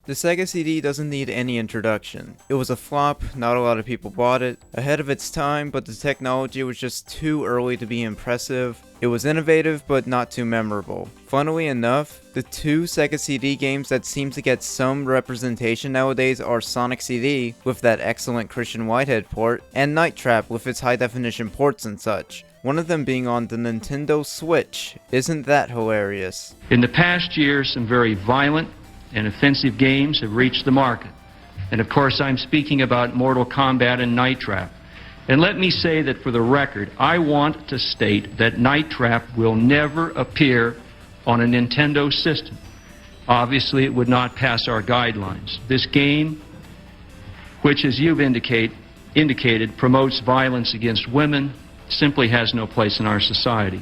The Sega CD doesn't need any introduction. It was a flop, not a lot of people bought it, ahead of its time, but the technology was just too early to be impressive. It was innovative, but not too memorable. Funnily enough, the two Sega CD games that seem to get some representation nowadays are Sonic CD, with that excellent Christian Whitehead port, and Night Trap with its high-definition ports and such. One of them being on the Nintendo Switch. Isn't that hilarious? In the past year, some very violent and offensive games have reached the market. And of course, I'm speaking about Mortal Kombat and Night Trap. And let me say that for the record, I want to state that Night Trap will never appear on a Nintendo system. Obviously, it would not pass our guidelines. This game, which as you've indicated, promotes violence against women, simply has no place in our society.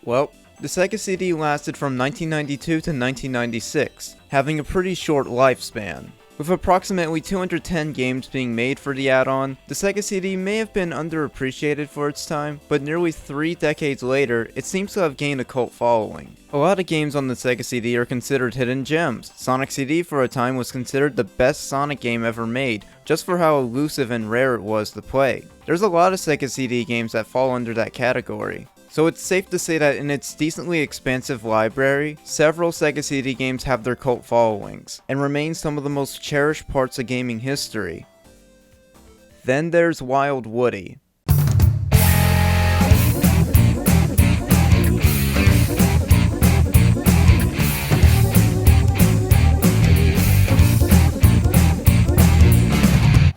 Well, the Sega CD lasted from 1992 to 1996, having a pretty short lifespan. With approximately 210 games being made for the add-on, the Sega CD may have been underappreciated for its time, but nearly 3 decades later, it seems to have gained a cult following. A lot of games on the Sega CD are considered hidden gems. Sonic CD for a time was considered the best Sonic game ever made, just for how elusive and rare it was to play. There's a lot of Sega CD games that fall under that category. So it's safe to say that in its decently expansive library, several Sega CD games have their cult followings, and remain some of the most cherished parts of gaming history. Then there's Wild Woody.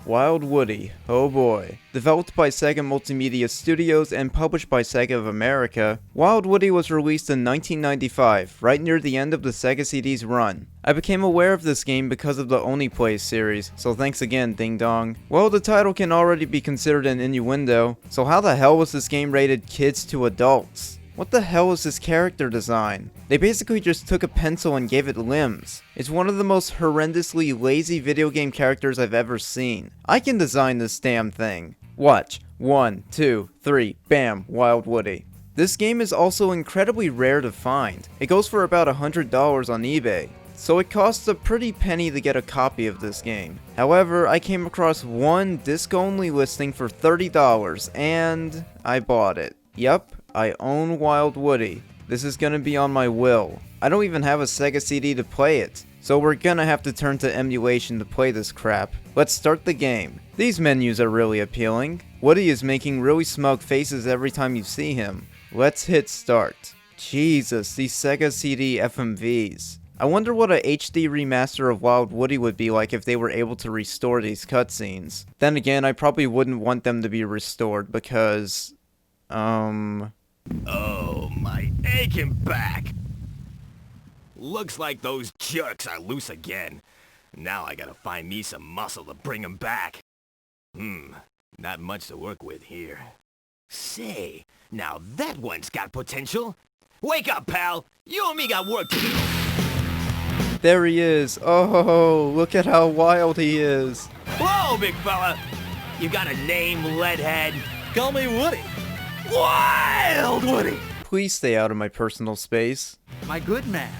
Wild Woody, oh boy. Developed by Sega Multimedia Studios and published by Sega of America, Wild Woody was released in 1995, right near the end of the Sega CD's run. I became aware of this game because of the Only Plays series, so thanks again, Ding Dong. Well, the title can already be considered an innuendo, so how the hell was this game rated kids to adults? What the hell is this character design? They basically just took a pencil and gave it limbs. It's one of the most horrendously lazy video game characters I've ever seen. I can design this damn thing. Watch. 1, 2, 3, bam, Wild Woody. This game is also incredibly rare to find. It goes for about $100 on eBay. So it costs a pretty penny to get a copy of this game. However, I came across one disc-only listing for $30, and I bought it. Yup. I own Wild Woody. This is gonna be on my will. I don't even have a Sega CD to play it, so we're gonna have to turn to emulation to play this crap. Let's start the game. These menus are really appealing. Woody is making really smug faces every time you see him. Let's hit start. Jesus, these Sega CD FMVs. I wonder what a HD remaster of Wild Woody would be like if they were able to restore these cutscenes. Then again, I probably wouldn't want them to be restored because... Oh, my aching back. Looks like those jerks are loose again. Now I gotta find me some muscle to bring them back. Not much to work with here. Say, now that one's got potential. Wake up, pal. You and me got work to do. There he is. Oh, look at how wild he is. Whoa, big fella. You got a name, Leadhead? Call me Woody. Wild Woody! Please stay out of my personal space. My good man,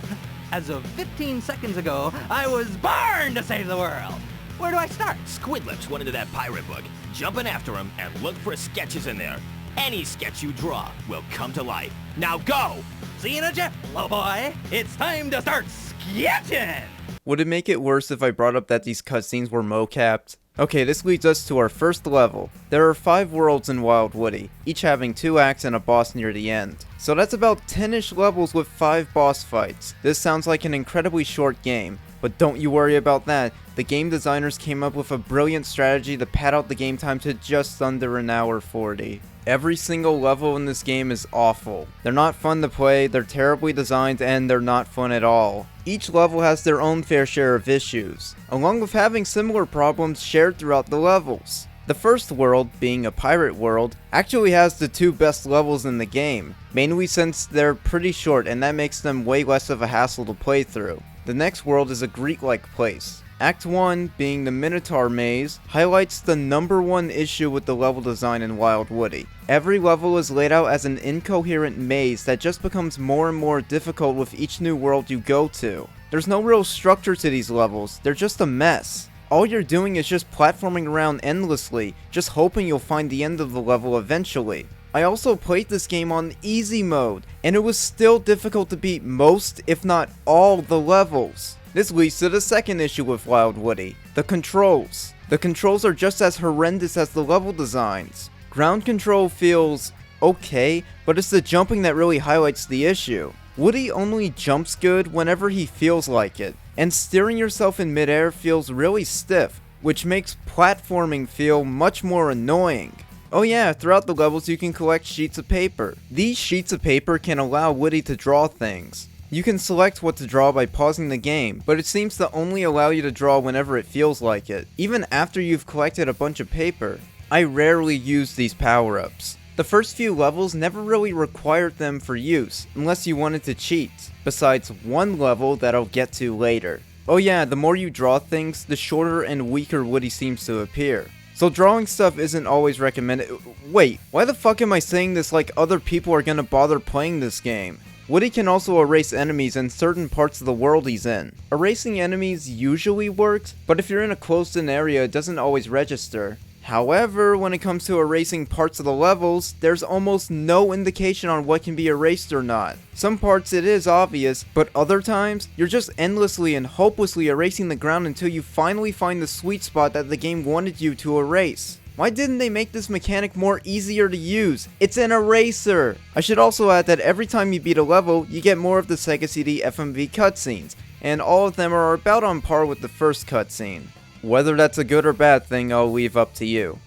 as of 15 seconds ago, I was born to save the world. Where do I start? Squidlips went into that pirate book, jumping after him and look for sketches in there. Any sketch you draw will come to life. Now go! See you in a jet, little boy. It's time to start sketching! Would it make it worse if I brought up that these cutscenes were mo-capped? Okay, this leads us to our first level. There are 5 worlds in Wild Woody, each having 2 acts and a boss near the end. So that's about 10-ish levels with 5 boss fights. This sounds like an incredibly short game, but don't you worry about that. The game designers came up with a brilliant strategy to pad out the game time to just under an hour 40. Every single level in this game is awful. They're not fun to play, they're terribly designed, and they're not fun at all. Each level has their own fair share of issues, along with having similar problems shared throughout the levels. The first world, being a pirate world, actually has the 2 best levels in the game, mainly since they're pretty short and that makes them way less of a hassle to play through. The next world is a Greek-like place. Act 1, being the Minotaur Maze, highlights the #1 issue with the level design in Wild Woody. Every level is laid out as an incoherent maze that just becomes more and more difficult with each new world you go to. There's no real structure to these levels, they're just a mess. All you're doing is just platforming around endlessly, just hoping you'll find the end of the level eventually. I also played this game on easy mode, and it was still difficult to beat most, if not all, the levels. This leads to the second issue with Wild Woody, the controls. The controls are just as horrendous as the level designs. Ground control feels okay, but it's the jumping that really highlights the issue. Woody only jumps good whenever he feels like it, and steering yourself in midair feels really stiff, which makes platforming feel much more annoying. Oh yeah, throughout the levels you can collect sheets of paper. These sheets of paper can allow Woody to draw things. You can select what to draw by pausing the game, but it seems to only allow you to draw whenever it feels like it, even after you've collected a bunch of paper. I rarely use these power-ups. The first few levels never really required them for use, unless you wanted to cheat, besides one level that I'll get to later. Oh yeah, the more you draw things, the shorter and weaker Woody seems to appear. So drawing stuff isn't always recommended. Wait, why the fuck am I saying this like other people are gonna bother playing this game? Woody can also erase enemies in certain parts of the world he's in. Erasing enemies usually works, but if you're in a closed-in area it doesn't always register. However, when it comes to erasing parts of the levels, there's almost no indication on what can be erased or not. Some parts it is obvious, but other times, you're just endlessly and hopelessly erasing the ground until you finally find the sweet spot that the game wanted you to erase. Why didn't they make this mechanic more easier to use? It's an eraser! I should also add that every time you beat a level, you get more of the Sega CD FMV cutscenes, and all of them are about on par with the first cutscene. Whether that's a good or bad thing, I'll leave up to you.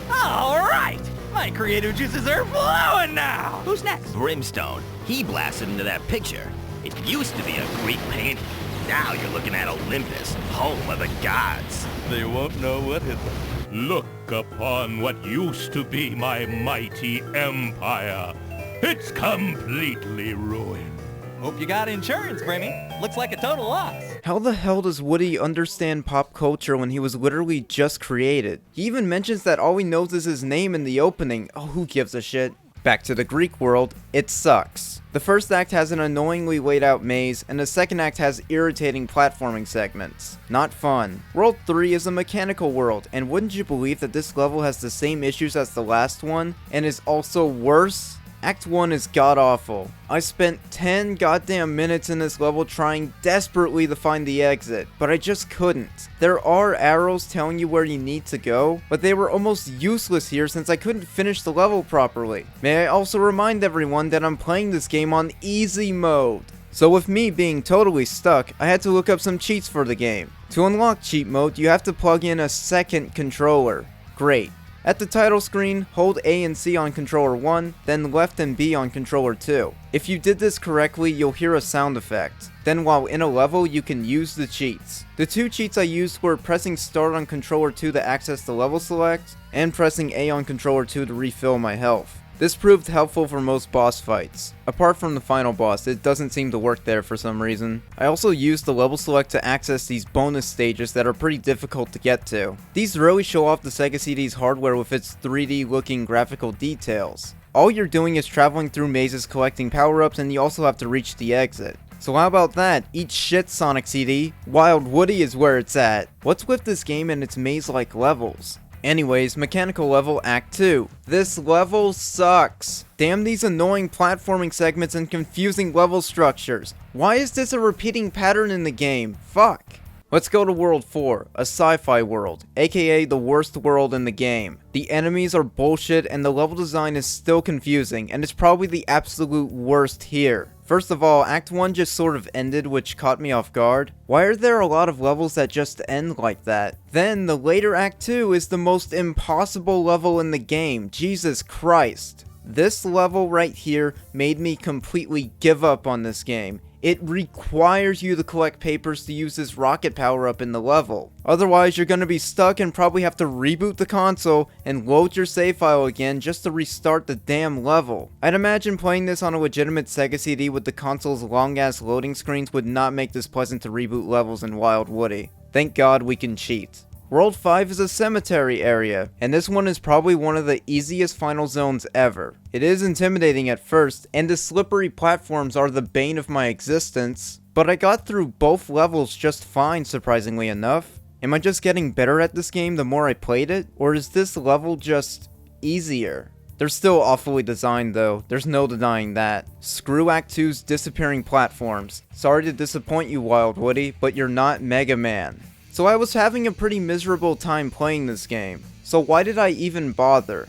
Alright! My creative juices are flowing now! Who's next? Brimstone. He blasted into that picture. It used to be a Greek painting. Now you're looking at Olympus, home of the gods. They won't know what hit them. Look upon what used to be my mighty empire. It's completely ruined. Hope you got insurance, Brimmy. Looks like a total loss. How the hell does Woody understand pop culture when he was literally just created? He even mentions that all he knows is his name in the opening. Oh, who gives a shit? Back to the Greek world, it sucks. The first act has an annoyingly laid out maze, and the second act has irritating platforming segments. Not fun. World 3 is a mechanical world, and wouldn't you believe that this level has the same issues as the last one, and is also worse? Act 1 is god-awful. I spent 10 goddamn minutes in this level trying desperately to find the exit, but I just couldn't. There are arrows telling you where you need to go, but they were almost useless here since I couldn't finish the level properly. May I also remind everyone that I'm playing this game on easy mode. So with me being totally stuck, I had to look up some cheats for the game. To unlock cheat mode, you have to plug in a second controller. Great. At the title screen, hold A and C on controller 1, then left and B on controller 2. If you did this correctly, you'll hear a sound effect. Then while in a level, you can use the cheats. The two cheats I used were pressing start on controller 2 to access the level select, and pressing A on controller 2 to refill my health. This proved helpful for most boss fights. Apart from the final boss, it doesn't seem to work there for some reason. I also used the level select to access these bonus stages that are pretty difficult to get to. These really show off the Sega CD's hardware with its 3D looking graphical details. All you're doing is traveling through mazes collecting power-ups, and you also have to reach the exit. So how about that? Eat shit, Sonic CD. Wild Woody is where it's at. What's with this game and its maze-like levels? Anyways, mechanical level Act 2. This level sucks. Damn these annoying platforming segments and confusing level structures. Why is this a repeating pattern in the game? Fuck. Let's go to World 4, a sci-fi world, aka the worst world in the game. The enemies are bullshit and the level design is still confusing, and it's probably the absolute worst here. First of all, Act 1 just sort of ended, which caught me off guard. Why are there a lot of levels that just end like that? Then, the later Act 2 is the most impossible level in the game, Jesus Christ. This level right here made me completely give up on this game. It requires you to collect papers to use this rocket power-up in the level. Otherwise, you're gonna be stuck and probably have to reboot the console and load your save file again just to restart the damn level. I'd imagine playing this on a legitimate Sega CD with the console's long-ass loading screens would not make this pleasant to reboot levels in Wild Woody. Thank God we can cheat. World 5 is a cemetery area, and this one is probably one of the easiest final zones ever. It is intimidating at first, and the slippery platforms are the bane of my existence. but I got through both levels just fine, surprisingly enough. Am I just getting better at this game the more I played it, or is this level just easier? They're still awfully designed though, there's no denying that. Screw Act 2's disappearing platforms. Sorry to disappoint you, Wild Woody, but you're not Mega Man. So I was having a pretty miserable time playing this game. So why did I even bother?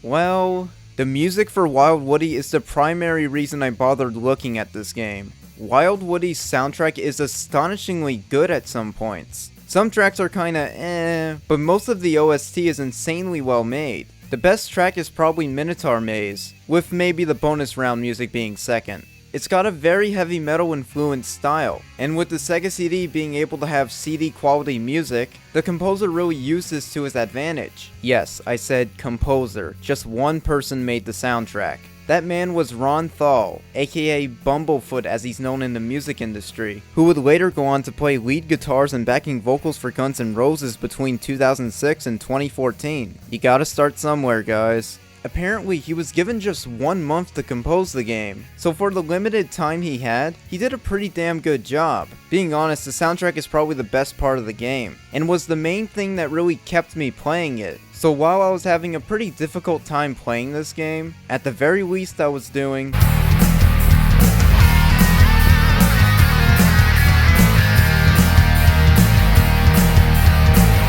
Well, the music for Wild Woody is the primary reason I bothered looking at this game. Wild Woody's soundtrack is astonishingly good at some points. Some tracks are kinda but most of the OST is insanely well made. The best track is probably Minotaur Maze, with maybe the bonus round music being second. It's got a very heavy metal influenced style, and with the Sega CD being able to have CD quality music, the composer really used this to his advantage. Yes, I said composer, just one person made the soundtrack. That man was Ron Thal, aka Bumblefoot as he's known in the music industry, who would later go on to play lead guitars and backing vocals for Guns N' Roses between 2006 and 2014. You gotta start somewhere, guys. Apparently, he was given just 1 month to compose the game, so for the limited time he had, he did a pretty damn good job. Being honest, the soundtrack is probably the best part of the game, and was the main thing that really kept me playing it. So while I was having a pretty difficult time playing this game, at the very least I was doing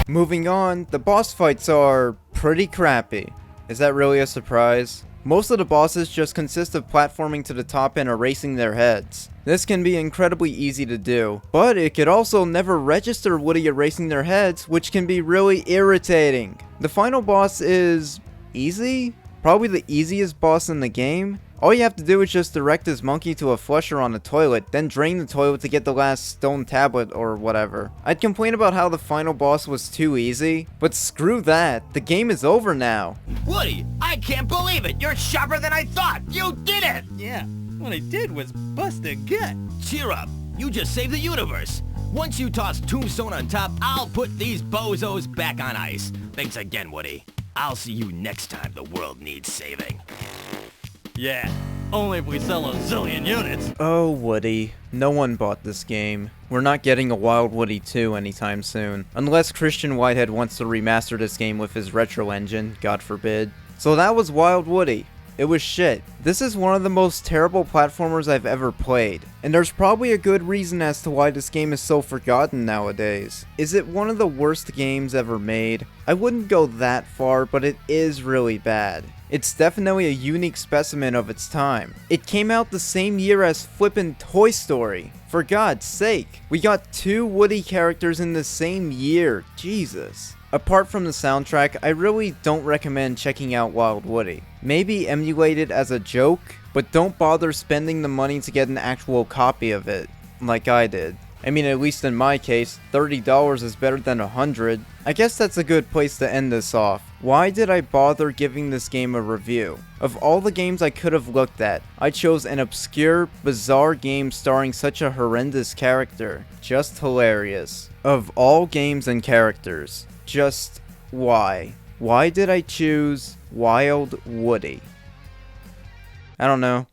moving on, the boss fights are pretty crappy. Is that really a surprise? Most of the bosses just consist of platforming to the top and erasing their heads. This can be incredibly easy to do, but it could also never register Woody erasing their heads, which can be really irritating. The final boss is easy? Probably the easiest boss in the game. All you have to do is just direct this monkey to a flusher on the toilet, then drain the toilet to get the last stone tablet or whatever. I'd complain about how the final boss was too easy, but screw that, the game is over now. Woody, I can't believe it! You're sharper than I thought! You did it! Yeah, what I did was bust a gut. Cheer up, you just saved the universe. Once you toss Tombstone on top, I'll put these bozos back on ice. Thanks again, Woody. I'll see you next time the world needs saving. Yeah, only if we sell a zillion units. Oh, Woody. No one bought this game. We're not getting a Wild Woody 2 anytime soon. Unless Christian Whitehead wants to remaster this game with his retro engine, God forbid. So that was Wild Woody. It was shit. This is one of the most terrible platformers I've ever played. And there's probably a good reason as to why this game is so forgotten nowadays. Is it one of the worst games ever made? I wouldn't go that far, but it is really bad. It's definitely a unique specimen of its time. It came out the same year as flippin' Toy Story. For God's sake, we got 2 Woody characters in the same year. Jesus. Apart from the soundtrack, I really don't recommend checking out Wild Woody. Maybe emulate it as a joke, but don't bother spending the money to get an actual copy of it, like I did. I mean, at least in my case, $30 is better than $100. I guess that's a good place to end this off. Why did I bother giving this game a review? Of all the games I could have looked at, I chose an obscure, bizarre game starring such a horrendous character. Just hilarious. Of all games and characters, just why? Why did I choose Wild Woody? I don't know.